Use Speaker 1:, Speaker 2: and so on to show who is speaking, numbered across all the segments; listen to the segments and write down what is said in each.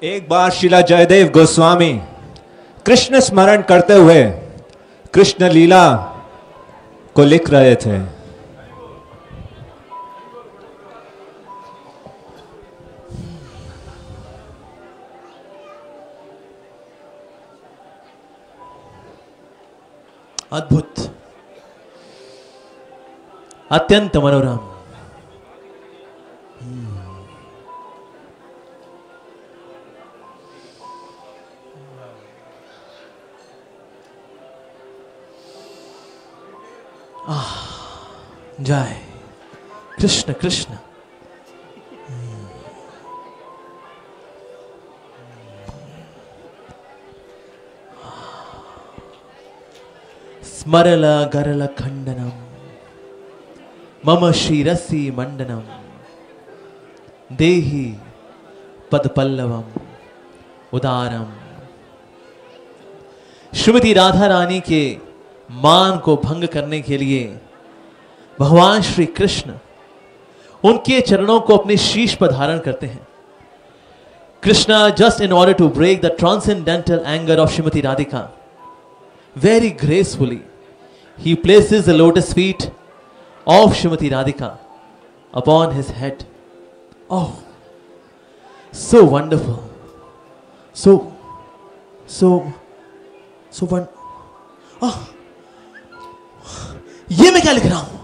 Speaker 1: एक बार श्रीला जयदेव गोस्वामी कृष्ण स्मरण करते हुए कृष्ण लीला को लिख रहे थे।
Speaker 2: अद्भुत, अत्यंत मनोरम। जय कृष्ण कृष्ण। स्मरल गरल खंडनम मम शिरसि मंडनम देहि पदपल्लवम उदारम। श्रीमती राधा रानी के मान को भंग करने के लिए भगवान श्री कृष्ण उनके चरणों को अपने शीश पर धारण करते हैं। Krishna just in order to break the transcendental anger of Shrimati Radhika, very gracefully he places the lotus feet of Srimati Radhika upon his head. Oh, so wonderful, so one. Oh, ये मैं क्या लिख रहा हूं?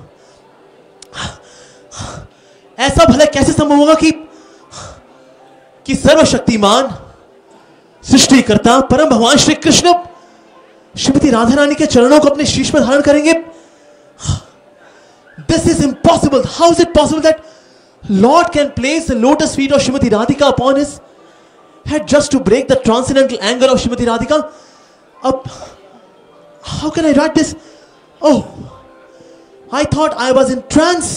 Speaker 2: ऐसा भला कैसे संभव होगा कि सर्वशक्तिमान सृष्टिकर्ता परम भगवान श्री कृष्ण श्रीमती राधा रानी के चरणों को अपने शीश पर धारण करेंगे? This is impossible. How is it possible that Lord can place the lotus feet of Srimati Radhika upon his head just to break the transcendental anger of Srimati Radhika? How can I write this? Oh, I thought I was in trance,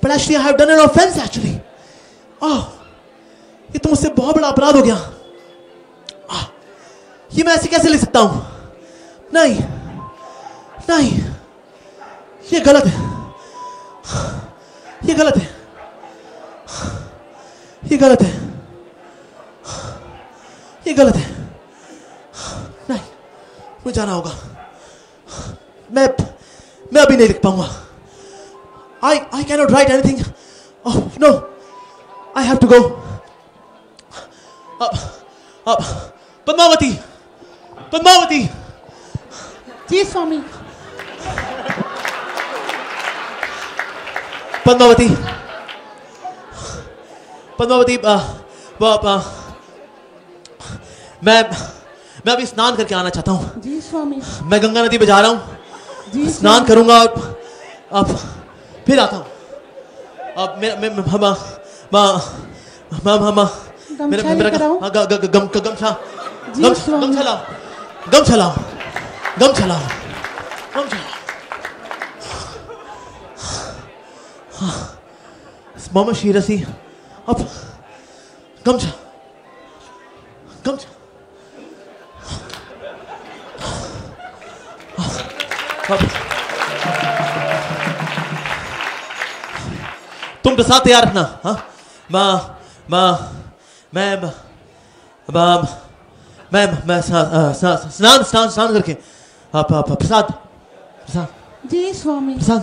Speaker 2: but actually I have done an offense actually. Oh, ये तो मुझसे बहुत बड़ा अपराध हो गया। ये मैं ऐसे कैसे लिख सकता हूं? नहीं नहीं, ये गलत है, ये गलत है, ये गलत है, ये गलत है। नहीं, मुझे जाना होगा। मैं अभी नहीं लिख पाऊंगा। I cannot write anything. Oh no, I have to go. Up, Padmavati, Padmavati.
Speaker 3: जी स्वामी।
Speaker 2: पद्मावती, पद्मावती, मैं अभी स्नान करके आना चाहता हूँ।
Speaker 3: जी स्वामी।
Speaker 2: मैं गंगा नदी पे जा रहा हूँ,
Speaker 3: जी
Speaker 2: स्नान करूंगा और अब फिर आता हूँ। अब मेरा गमछा लाओ, गमछा लाओ, गमछा लाओ। मम शिरसि, अब गमछा, गमछा। तुम प्रसाद तैयार रखना। हाँ, मैं स्नान करके प्रसाद।
Speaker 3: जी स्वामी।
Speaker 2: प्रसाद।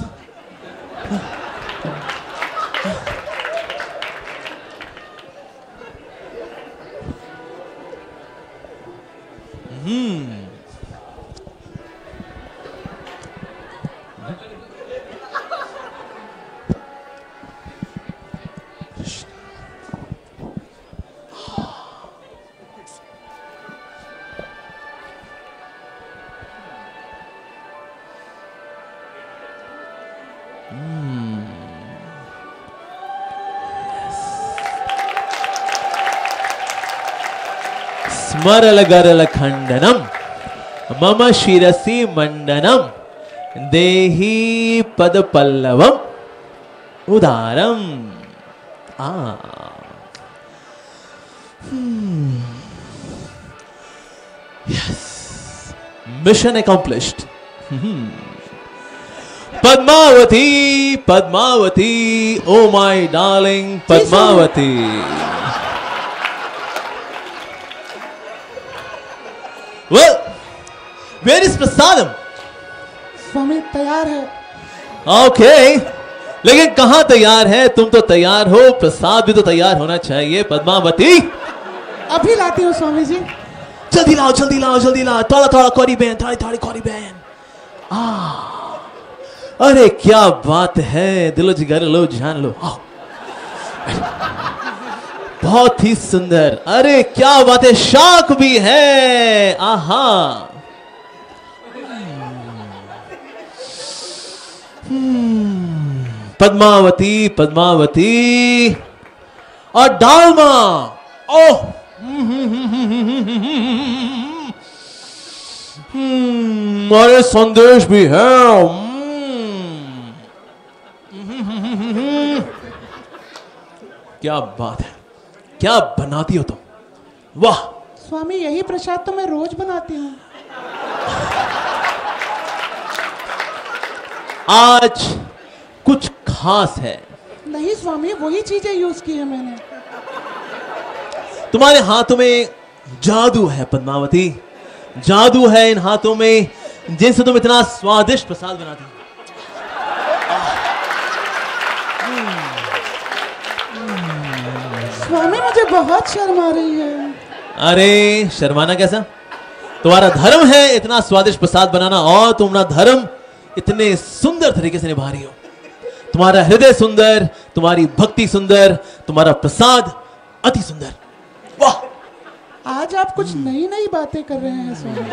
Speaker 2: स्मरल गरल खंडनम मम शिरसि मंडनम देहि पद पल्लवम उदारम। Yes, mission accomplished. Padmavati, Padmavati, oh my darling Padmavati. Well, where is प्रसादम?
Speaker 3: स्वामी तैयार है।
Speaker 2: Okay, लेकिन कहां तैयार है? तुम तो तैयार हो, प्रसाद भी तो तैयार होना चाहिए पद्मावती।
Speaker 3: अभी लाती हूँ स्वामी जी।
Speaker 2: जल्दी लाओ, जल्दी लाओ, जल्दी लाओ। थोड़ा थोड़ा कौड़ी बहन, थोड़ी थोड़ी कौड़ी बहन। अरे क्या बात है, दिलो जिगर लो, जान लो। आओ। बहुत ही सुंदर। अरे क्या बात है, शाक भी है। आहा। पद्मावती, पद्मावती और डालमा। ओह, अरे संदेश भी है। क्या बात है, क्या बनाती हो तुम, वाह।
Speaker 3: स्वामी यही प्रसाद तो मैं रोज बनाती हूँ।
Speaker 2: आज कुछ खास है?
Speaker 3: नहीं स्वामी, वही चीजें यूज की है मैंने।
Speaker 2: तुम्हारे हाथों में जादू है पद्मावती, जादू है इन हाथों में, जिनसे तुम इतना स्वादिष्ट प्रसाद बनाती हो।
Speaker 3: स्वामी मुझे बहुत शर्म आ रही है।
Speaker 2: अरे शर्माना कैसा, तुम्हारा धर्म है इतना स्वादिष्ट प्रसाद बनाना, और तुम अपना धर्म इतने सुंदर तरीके से निभा रही हो। तुम्हारा हृदय सुंदर, तुम्हारी भक्ति सुंदर, तुम्हारा प्रसाद अति सुंदर। वाह,
Speaker 3: आज आप कुछ नई नई बातें कर रहे हैं स्वामी।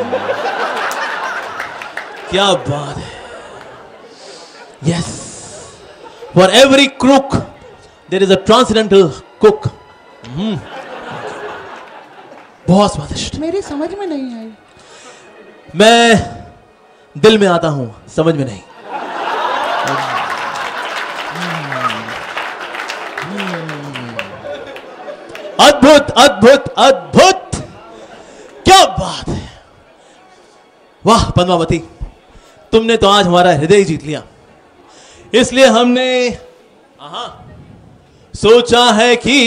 Speaker 2: क्या बात है। Yes, for every cook there is a transcendental cook. बहुत स्वादिष्ट।
Speaker 3: मेरी समझ में नहीं आई।
Speaker 2: मैं दिल में आता हूं, समझ में नहीं। अद्भुत, अद्भुत, अद्भुत। क्या बात है, वाह पद्मावती, तुमने तो आज हमारा हृदय जीत लिया। इसलिए हमने सोचा है कि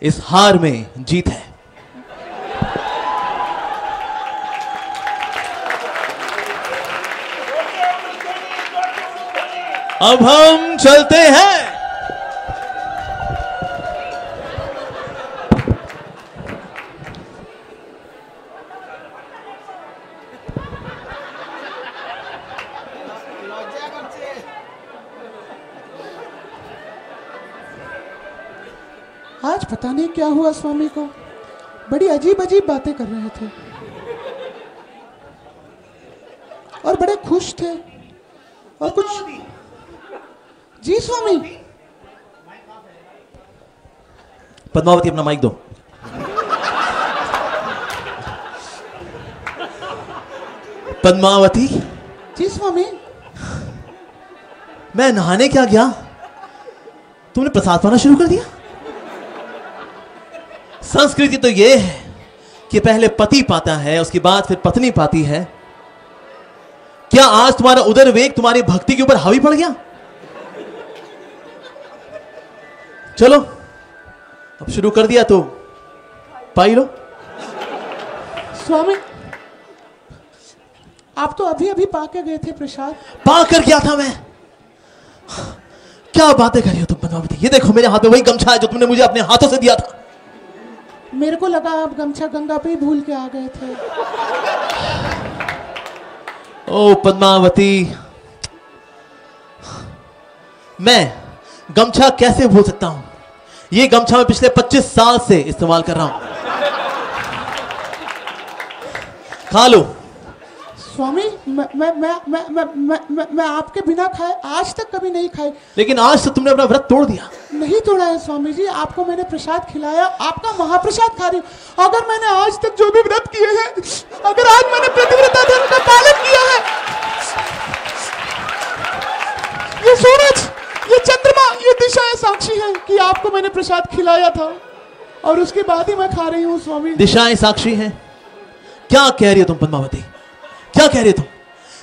Speaker 2: इस हार में जीत है। अब हम चलते हैं।
Speaker 3: आज पता नहीं क्या हुआ स्वामी को, बड़ी अजीब अजीब बातें कर रहे थे और बड़े खुश थे। और कुछ जी स्वामी।
Speaker 2: पद्मावती अपना माइक दो। पद्मावती।
Speaker 3: जी स्वामी।
Speaker 2: मैं नहाने क्या गया, तुमने प्रसाद पाना शुरू कर दिया। संस्कृति तो यह है कि पहले पति पाता है, उसके बाद फिर पत्नी पाती है। क्या आज तुम्हारा उदर वेग तुम्हारी भक्ति के ऊपर हावी पड़ गया? चलो अब शुरू कर दिया तो पाई लो।
Speaker 3: स्वामी आप तो अभी अभी पा के गए थे प्रसाद।
Speaker 2: पा कर क्या था मैं? क्या बातें कर रही हो तुम पद्मावती? ये देखो मेरे हाथ में वही गमछा है जो तुमने मुझे अपने हाथों से दिया था।
Speaker 3: मेरे को लगा आप गमछा गंगा पे ही भूल के आ गए थे।
Speaker 2: ओ पद्मावती, मैं गमछा कैसे भूल सकता हूं? ये गमछा मैं पिछले 25 साल से इस्तेमाल कर रहा हूं। खा लो।
Speaker 3: स्वामी मैं आपके बिना खाए आज तक कभी नहीं खाई।
Speaker 2: लेकिन आज तो तुमने अपना व्रत तोड़ दिया।
Speaker 3: नहीं तोड़ा है स्वामी जी, आपको मैंने प्रसाद खिलाया, आपका महाप्रसाद खा रही हूँ। अगर मैंने आज तक जो भी व्रत किए हैं, अगर आज मैंने प्रतिव्रता धर्म का पालन किया है, ये सूरज, ये चंद्रमा, ये दिशाएं साक्षी हैं कि आपको मैंने प्रसाद खिलाया था और उसके बाद ही मैं खा रही हूँ स्वामी।
Speaker 2: दिशाएं साक्षी हैं? क्या कह रही हो तुम पद्मावती? क्या कह रहे तुम?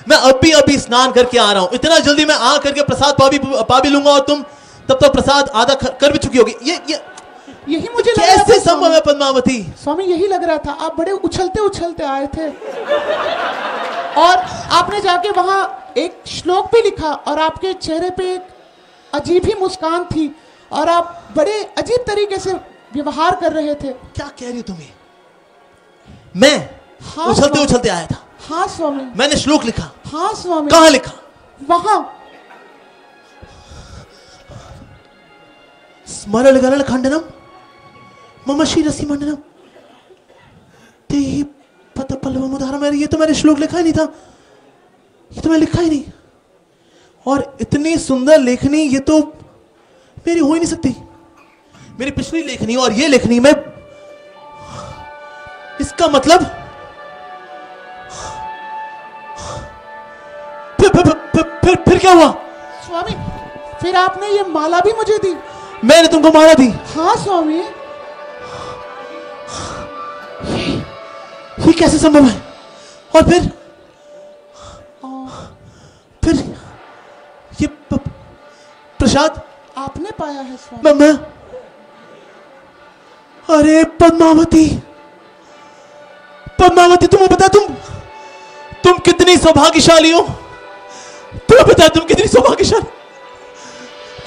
Speaker 2: मैं अभी स्नान करके आ रहा हूं, इतना जल्दी मैं आ करके प्रसाद पा भी लूंगा और तुम तब तो प्रसाद आधा कर भी चुकी होगी। यही
Speaker 3: मुझे
Speaker 2: कैसे संभव है पद्मावती?
Speaker 3: स्वामी यही लग रहा था, आप बड़े उछलते उछलते आए थे और आपने जाके वहां एक श्लोक भी लिखा और आपके चेहरे पे एक अजीब ही मुस्कान थी और आप बड़े अजीब तरीके से व्यवहार कर रहे थे।
Speaker 2: क्या कह रही हो तुम्हें? मैं
Speaker 3: हाँ,
Speaker 2: उछलते उछलते आया था?
Speaker 3: हाँ स्वामी।
Speaker 2: मैंने श्लोक लिखा?
Speaker 3: हाँ स्वामी।
Speaker 2: कहाँ लिखा?
Speaker 3: वहां।
Speaker 2: स्मरण गरण खंडनम मम शिरसि मंडनम तेहि पत पल्लवम उदाहरम। ये तो मैंने श्लोक लिखा ही नहीं था, ये तो मैं लिखा ही नहीं। और इतनी सुंदर लेखनी ये तो मेरी हो ही नहीं सकती। मेरी पिछली लेखनी और ये लेखनी में, इसका मतलब फिर क्या हुआ?
Speaker 3: स्वामी फिर आपने ये माला भी मुझे दी।
Speaker 2: मैंने तुमको माला दी?
Speaker 3: हाँ स्वामी।
Speaker 2: ये कैसे संभव है? और फिर ये प्रसाद
Speaker 3: आपने पाया है स्वामी।
Speaker 2: मैं अरे पद्मावती, पद्मावती तुम्हें पता तुम कितनी सौभाग्यशाली हो? तुम्हें पता तुम कितनी सौभाग्यशाली?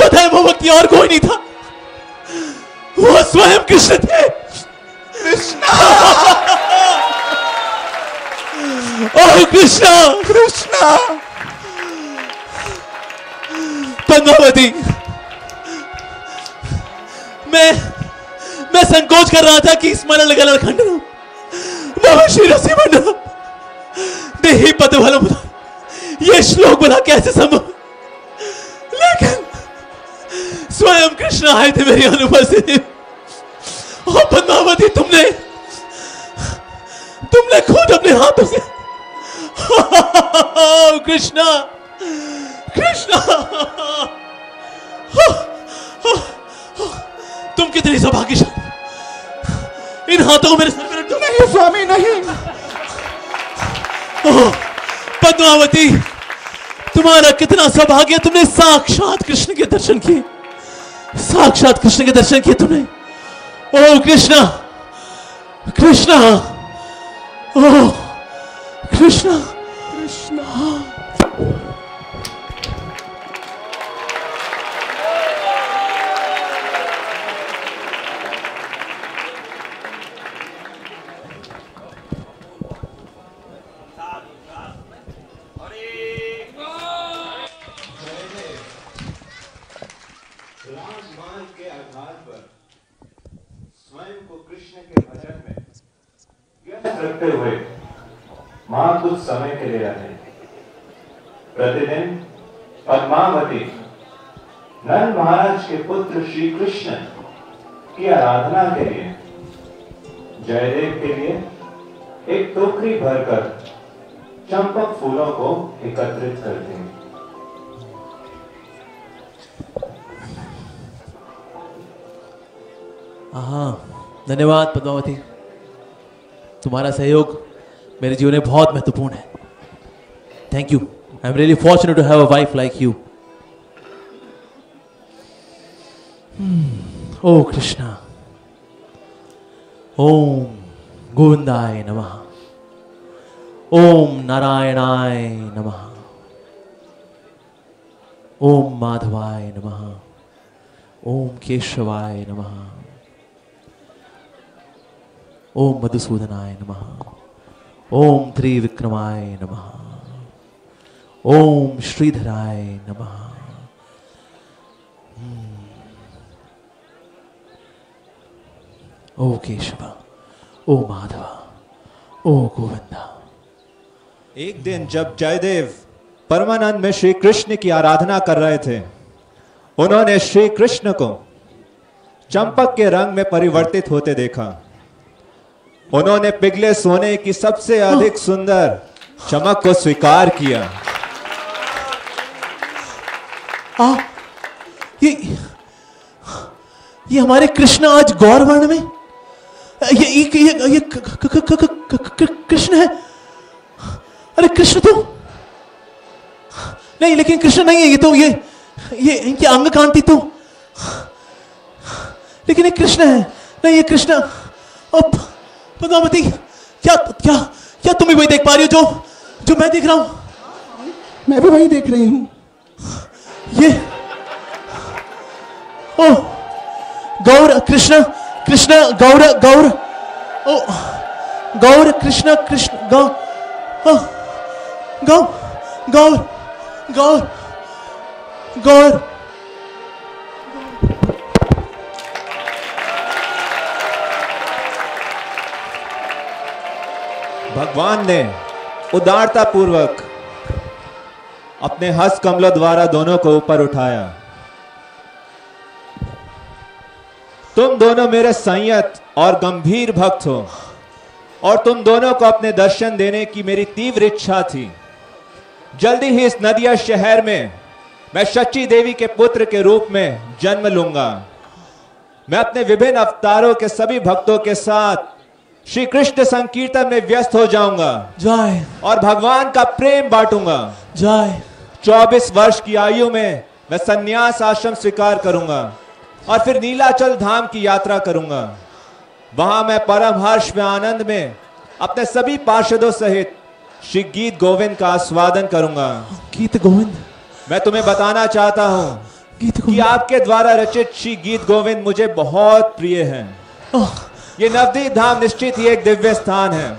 Speaker 2: पता है वो व्यक्ति और कोई नहीं था, वो स्वयं कृष्ण थे। कृष्णा ओह कृष्णा, कृष्णा। पद्मावती, मैं संकोच कर रहा था कि स्मरण गलन खंडनम मम शिरसि मंडनम देहि पतफलम। ये श्लोक बना कैसे संभव? लेकिन स्वयं कृष्ण आए थे मेरी अनुपस्थिति। और पद्मावती तुमने खुद अपने हाथों से कृष्णा, कृष्णा, तुम कितनी सौभाग्यशाली। इन हाथों को मेरे सर पर रख दो।
Speaker 3: नहीं स्वामी नहीं।
Speaker 2: पद्मावती तुम्हारा कितना सौभाग्य, तुमने साक्षात कृष्ण के दर्शन किए, साक्षात कृष्ण के दर्शन किए तुमने। ओ कृष्णा, कृष्णा, ओ कृष्णा, कृष्णा।
Speaker 1: राजमान के आधार पर स्वयं को कृष्ण के भजन में व्यस्त रखते हुए मां कुछ समय के लिए रहे। प्रतिदिन पद्मावती नंद महाराज के पुत्र श्री कृष्ण की आराधना के लिए जयदेव के लिए एक टोकरी भरकर चंपक फूलों को एकत्रित करते हैं।
Speaker 2: हाँ, धन्यवाद पद्मावती, तुम्हारा सहयोग मेरे जीवन में बहुत महत्वपूर्ण है। Thank you. I am really fortunate to have a wife like you. ओ कृष्णा, ओम गोविंदाय नमः, ओम नारायणाय नमः, ओम माधवाय नमः, ओम केशवाय नमः, ओम मधुसूदनाय नमः, ओम त्रिविक्रमाय नमः, ओम श्रीधराय नमः। ओ केशव, ओ माधव, ओ गोविंदा।
Speaker 1: एक दिन जब जयदेव परमानंद में श्री कृष्ण की आराधना कर रहे थे, उन्होंने श्री कृष्ण को चंपक के रंग में परिवर्तित होते देखा। उन्होंने पिघले सोने की सबसे अधिक सुंदर चमक को स्वीकार किया।
Speaker 2: ये हमारे कृष्ण आज गौर वर्ण में, ये कृष्ण है। अरे कृष्ण तो नहीं, लेकिन कृष्ण नहीं है ये तो, ये इनकी अंग कांति तो, लेकिन ये कृष्ण है। नहीं ये कृष्ण, अब पद्मावती, क्या क्या क्या तुम भी वही देख पा रही हो जो जो मैं देख रहा हूं?
Speaker 3: मैं भी वही देख रही हूं।
Speaker 2: ये ओ गौर कृष्ण कृष्ण गौर गौर, ओ गौर कृष्ण कृष्ण गौ गौ गौर गौर गौर।
Speaker 1: भगवान ने उदारता पूर्वक अपने हस्त कमलों द्वारा दोनों को ऊपर उठाया। तुम दोनों मेरे संयत और गंभीर भक्त हो और तुम दोनों को अपने दर्शन देने की मेरी तीव्र इच्छा थी। जल्दी ही इस नदिया शहर में मैं शची देवी के पुत्र के रूप में जन्म लूंगा। मैं अपने विभिन्न अवतारों के सभी भक्तों के साथ श्री कृष्ण संकीर्तन में व्यस्त हो जाऊंगा
Speaker 2: जय
Speaker 1: और भगवान का प्रेम बांटूंगा।
Speaker 2: जय
Speaker 1: 24 वर्ष की आयु में मैं संन्यास आश्रम स्वीकार करूंगा और फिर नीलाचल धाम की यात्रा करूंगा। वहां मैं परम हर्ष में आनंद में अपने सभी पार्षदों सहित श्री गीत गोविंद का आस्वादन करूंगा।
Speaker 2: गीत गोविंद,
Speaker 1: मैं तुम्हें बताना चाहता हूं
Speaker 2: गीत
Speaker 1: कि
Speaker 2: गोविंद,
Speaker 1: आपके द्वारा रचित श्री गीत गोविंद मुझे बहुत प्रिय है। ये नवदीप धाम निश्चित ही एक दिव्य स्थान है।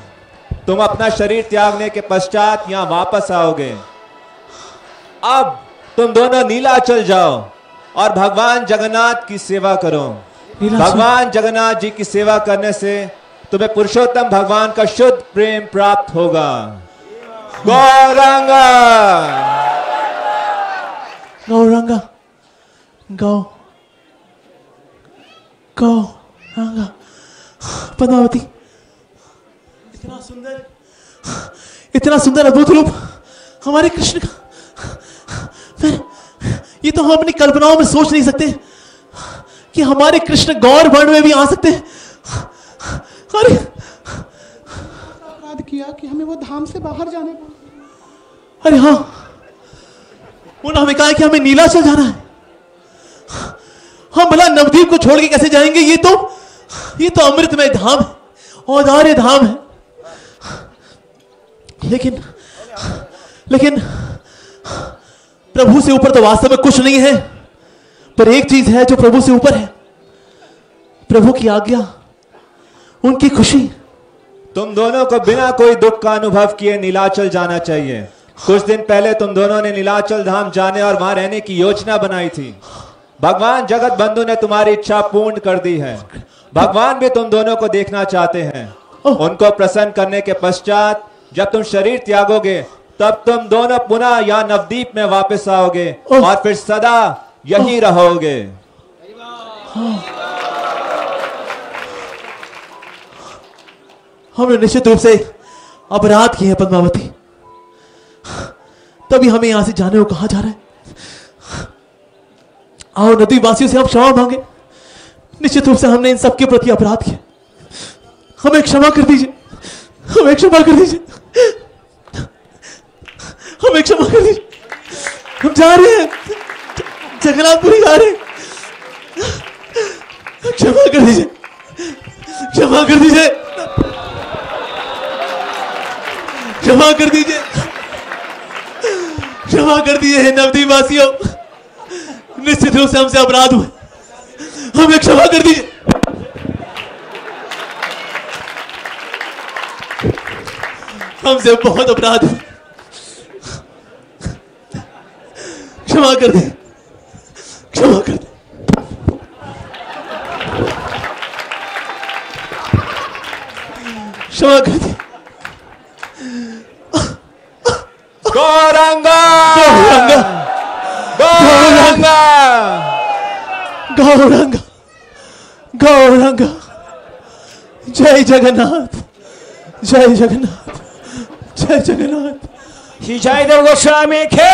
Speaker 1: तुम अपना शरीर त्यागने के पश्चात यहां वापस आओगे। अब तुम दोनों नीलाचल जाओ और भगवान जगन्नाथ की सेवा करो। भगवान जगन्नाथ जी की सेवा करने से तुम्हें पुरुषोत्तम भगवान का शुद्ध प्रेम प्राप्त होगा। गौरांगा
Speaker 2: गौरांगा गौ गौरांगा। पद्मावती, इतना सुंदर अद्भुत रूप हमारे कृष्ण का, फिर ये तो हम अपनी कल्पनाओं में सोच नहीं सकते कि हमारे कृष्ण गौर वर्ण में भी आ सकते हैं। अरे
Speaker 3: अपराध किया कि हमें वो धाम से बाहर जाने पड़ा।
Speaker 2: अरे हाँ, उन्होंने हमें कहा कि हमें नीलाचल जाना है। हम भला नवद्वीप को छोड़ के कैसे जाएंगे? ये तो अमृतमय धाम है, औदार्य धाम है। लेकिन प्रभु से ऊपर तो वास्तव में कुछ नहीं है, पर एक चीज है जो प्रभु से ऊपर है, प्रभु की आज्ञा, उनकी खुशी।
Speaker 1: तुम दोनों को बिना कोई दुख का अनुभव किए नीलाचल जाना चाहिए। कुछ दिन पहले तुम दोनों ने नीलाचल धाम जाने और वहां रहने की योजना बनाई थी। भगवान जगत बंधु ने तुम्हारी इच्छा पूर्ण कर दी है। भगवान भी तुम दोनों को देखना चाहते हैं। उनको प्रसन्न करने के पश्चात जब तुम शरीर त्यागोगे तब तुम दोनों पुनः यहाँ नवद्वीप में वापस आओगे और फिर सदा यहीं रहोगे।
Speaker 2: हमने निश्चित रूप से अपराध किए हैं पद्मावती, तभी हमें यहां से जाने को कहा जा रहा है। आओ नदी वासियों से हम क्षमा मांगे। निश्चित रूप से हमने इन सबके प्रति अपराध किया, हमें क्षमा कर दीजिए, हमें क्षमा कर दीजिए, हमें क्षमा कर दीजिए। हम जा रहे हैं, जगन्नाथपुरी जा रहे हैं, क्षमा कर दीजिए, क्षमा कर दीजिए, क्षमा कर दीजिए, क्षमा कर दीजिए नवद्वीप वासियों, निश्चित रूप से हमसे अपराध हुए, हमें क्षमा कर दीजिए। हमसे बहुत अपराध हुए, क्षमा कर दे, क्षमा कर दे। क्षमा कर दे।
Speaker 1: गौरांगा
Speaker 2: गौरांगा गौरांगा गौरांगा, जय जगन्नाथ, जय जगन्नाथ, जय जगन्नाथ।
Speaker 1: जय देव गोस्वामी के